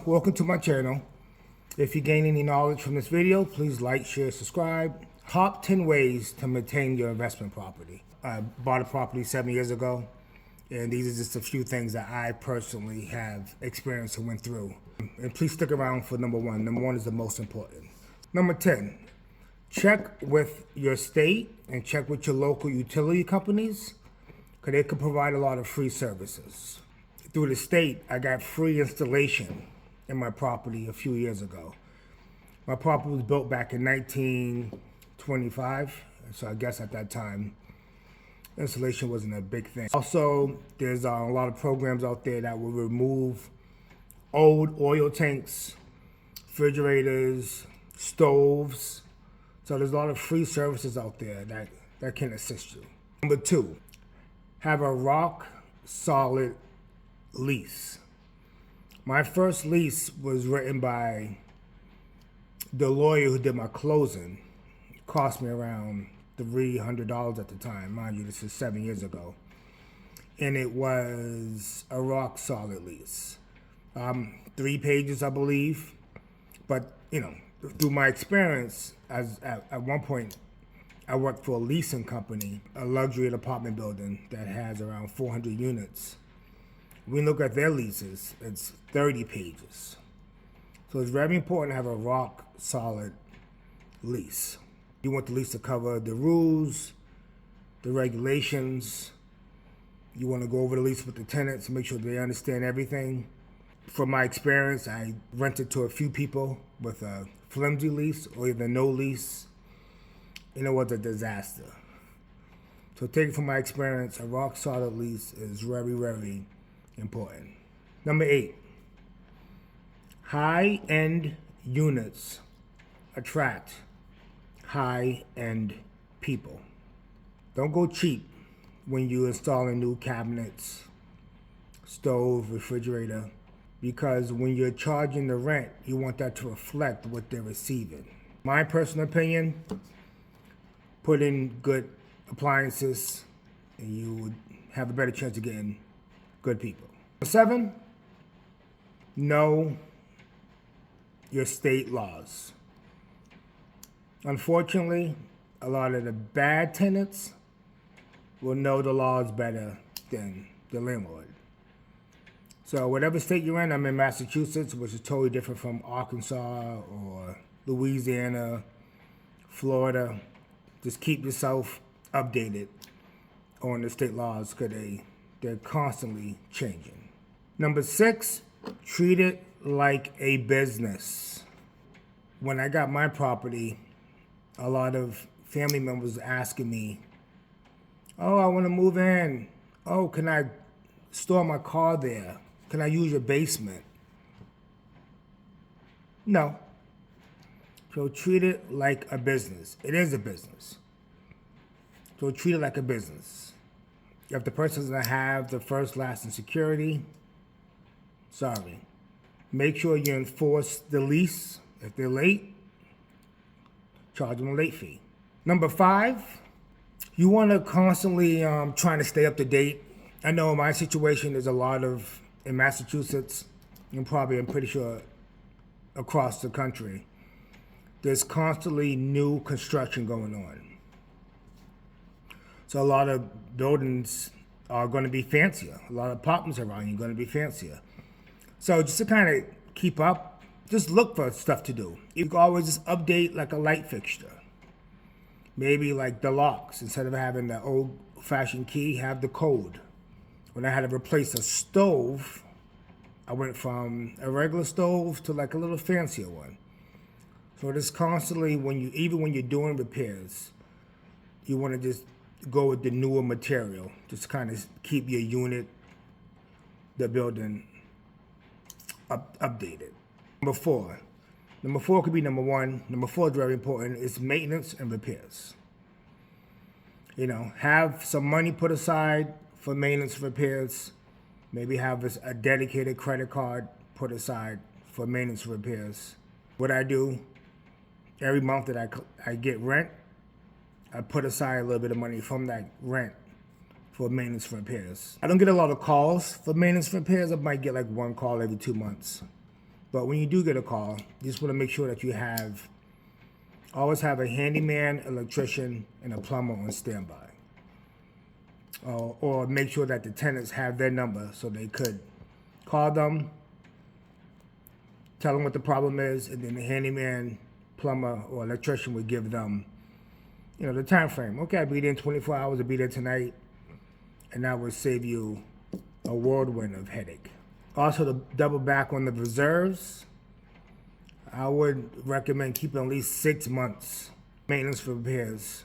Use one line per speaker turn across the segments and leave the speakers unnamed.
welcome to my channel. If you gain any knowledge from this video, please like, share, subscribe. Top 10 ways to maintain your investment property. I bought a property 7 years ago, and these are just a few things that I personally have experienced and went through. And please stick around for number one. Number one is the most important. Number 10, check with your state and check with your local utility companies, because they can provide a lot of free services. Through the state, I got free installation in my property a few years ago. My property was built back in 1925, so I guess at that time, installation wasn't a big thing. Also, there's a lot of programs out there that will remove old oil tanks, refrigerators, stoves. So there's a lot of free services out there that can assist you. Number 2, have a rock solid lease. My first lease was written by the lawyer who did my closing. It cost me around $300 at the time. Mind you, this is 7 years ago. And it was a rock solid lease. 3 pages, I believe. But, through my experience, at one point, I worked for a leasing company, a luxury apartment building that has around 400 units. We look at their leases, it's 30 pages. So it's very important to have a rock solid lease. You want the lease to cover the rules, the regulations. You want to go over the lease with the tenants, make sure they understand everything. From my experience, I rented to a few people with a flimsy lease or even no lease. It was a disaster. So take it from my experience, a rock solid lease is very, very important. Number 8, high-end units attract high-end people. Don't go cheap when you installing new cabinets, stove, refrigerator, because when you're charging the rent, you want that to reflect what they're receiving. My personal opinion, put in good appliances and you would have a better chance of getting good people. 7, know your state laws. Unfortunately, a lot of the bad tenants will know the laws better than the landlord. So whatever state you're in, I'm in Massachusetts, which is totally different from Arkansas or Louisiana, Florida. Just keep yourself updated on the state laws because they're constantly changing. Number 6, treat it like a business. When I got my property, a lot of family members asking me, oh, I want to move in. Oh, can I store my car there? Can I use your basement? No. So treat it like a business. It is a business. So treat it like a business. If the person doesn't have the first, last, and security, sorry. Make sure you enforce the lease. If they're late, charge them a late fee. Number 5, you want to constantly trying to stay up to date. I know in my situation, there's a lot of, in Massachusetts, and probably I'm pretty sure across the country, there's constantly new construction going on. So a lot of buildings are going to be fancier. A lot of apartments around you are going to be fancier. So just to kind of keep up, just look for stuff to do. You can always just update like a light fixture. Maybe like the locks. Instead of having the old-fashioned key, have the code. When I had to replace a stove, I went from a regular stove to like a little fancier one. So just constantly, even when you're doing repairs, you want to just go with the newer material. Just kind of keep your unit, the building, updated. Number 4. Number 4 could be number 1. Number 4 is very important. It's maintenance and repairs. Have some money put aside for maintenance and repairs. Maybe have a dedicated credit card put aside for maintenance and repairs. What I do, every month that I get rent, I put aside a little bit of money from that rent for maintenance and repairs. I don't get a lot of calls for maintenance and repairs. I might get like 1 call every 2 months. But when you do get a call, you just want to make sure that you always have a handyman, electrician, and a plumber on standby. Or make sure that the tenants have their number so they could call them, tell them what the problem is, and then the handyman, plumber, or electrician would give them, the time frame. Okay, I'll be there in 24 hours, I'll be there tonight, and that would save you a whirlwind of headache. Also, to double back on the reserves, I would recommend keeping at least 6 months maintenance for repairs.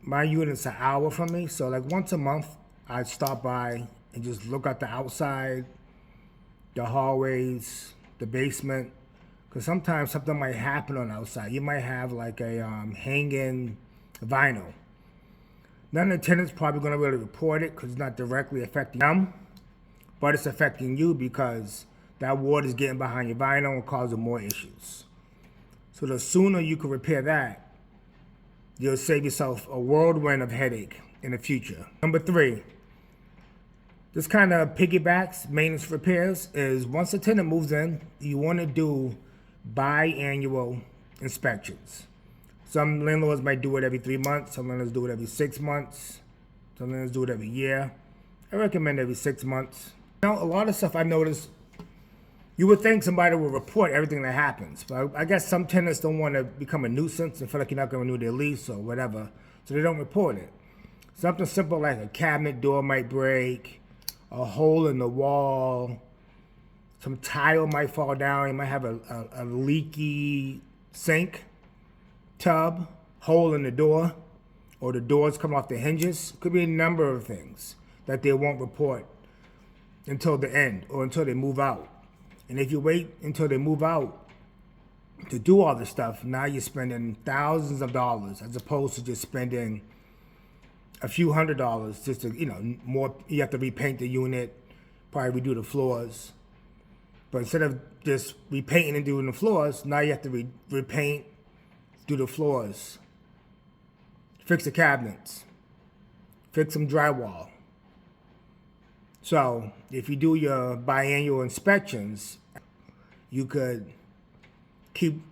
My unit's an hour from me, so like once a month, I'd stop by and just look at the outside, the hallways, the basement, because sometimes something might happen on the outside. You might have like a hanging vinyl. None of the tenants probably going to really report it because it's not directly affecting them, but it's affecting you because that water is getting behind your vinyl and causing more issues. So the sooner you can repair that, you'll save yourself a whirlwind of headache in the future. Number 3, this kind of piggybacks maintenance repairs is once a tenant moves in, you want to do biannual inspections. Some landlords might do it every 3 months, some landlords do it every 6 months, some landlords do it every year. I recommend every 6 months. A lot of stuff I noticed, you would think somebody would report everything that happens, but I guess some tenants don't want to become a nuisance and feel like you're not going to renew their lease or whatever, so they don't report it. Something simple like a cabinet door might break, a hole in the wall, some tile might fall down, you might have a leaky sink, tub, hole in the door, or the doors come off the hinges. Could be a number of things that they won't report until the end or until they move out. And if you wait until they move out to do all this stuff, now you're spending thousands of dollars as opposed to just spending a few $100s just to, more. You have to repaint the unit, probably redo the floors. But instead of just repainting and doing the floors, now you have to repaint, do the floors, fix the cabinets, fix some drywall. So if you do your biannual inspections, you could keep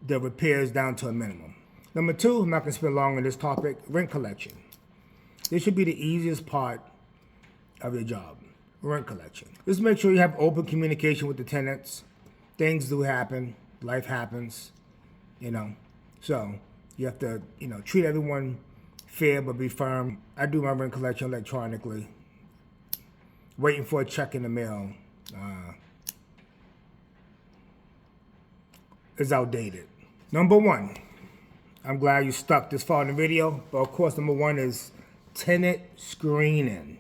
the repairs down to a minimum. Number 2, I'm not going to spend long on this topic, rent collection. This should be the easiest part of your job, rent collection. Just make sure you have open communication with the tenants. Things do happen, life happens, So you have to, treat everyone fair but be firm. I do my rent collection electronically. Waiting for a check in the mail is outdated. Number 1, I'm glad you stuck this far in the video, but of course number 1 is tenant screening.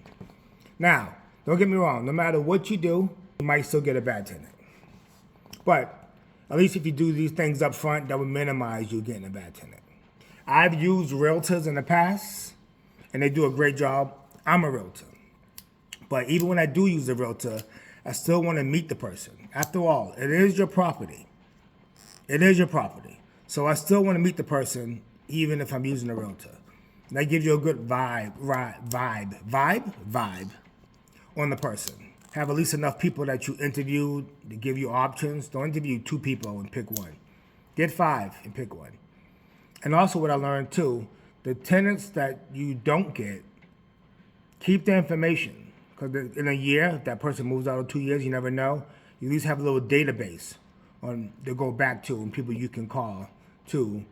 Now, don't get me wrong, no matter what you do, you might still get a bad tenant. But at least if you do these things up front, that would minimize you getting a bad tenant. I've used realtors in the past, and they do a great job. I'm a realtor. But even when I do use a realtor, I still want to meet the person. After all, it is your property. It is your property. So I still want to meet the person, even if I'm using a realtor. And that gives you a good vibe on the person. Have at least enough people that you interviewed to give you options. Don't interview 2 people and pick one. Get 5 and pick one. And also what I learned too, the tenants that you don't get, keep the information. Because in a year, if that person moves out in 2 years, you never know. You at least have a little database to go back to and people you can call to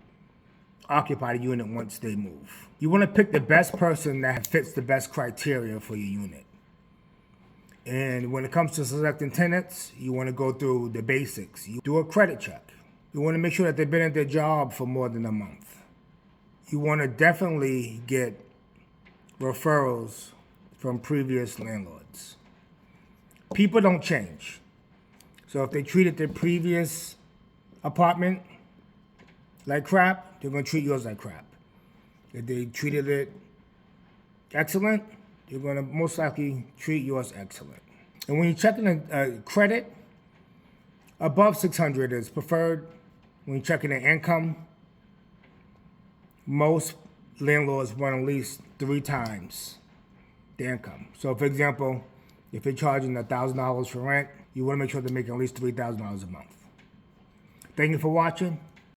occupy the unit once they move. You want to pick the best person that fits the best criteria for your unit. And when it comes to selecting tenants, you want to go through the basics. You do a credit check. You want to make sure that they've been at their job for more than a month. You want to definitely get referrals from previous landlords. People don't change. So if they treated their previous apartment like crap, they're going to treat yours like crap. If they treated it excellent, you're going to most likely treat yours excellent. And when you're checking a credit, above 600 is preferred. When you're checking the income, most landlords want at least 3 times the income. So for example, If you're charging $1,000 for rent, you want to make sure they're making at least $3,000 a month. Thank you for watching.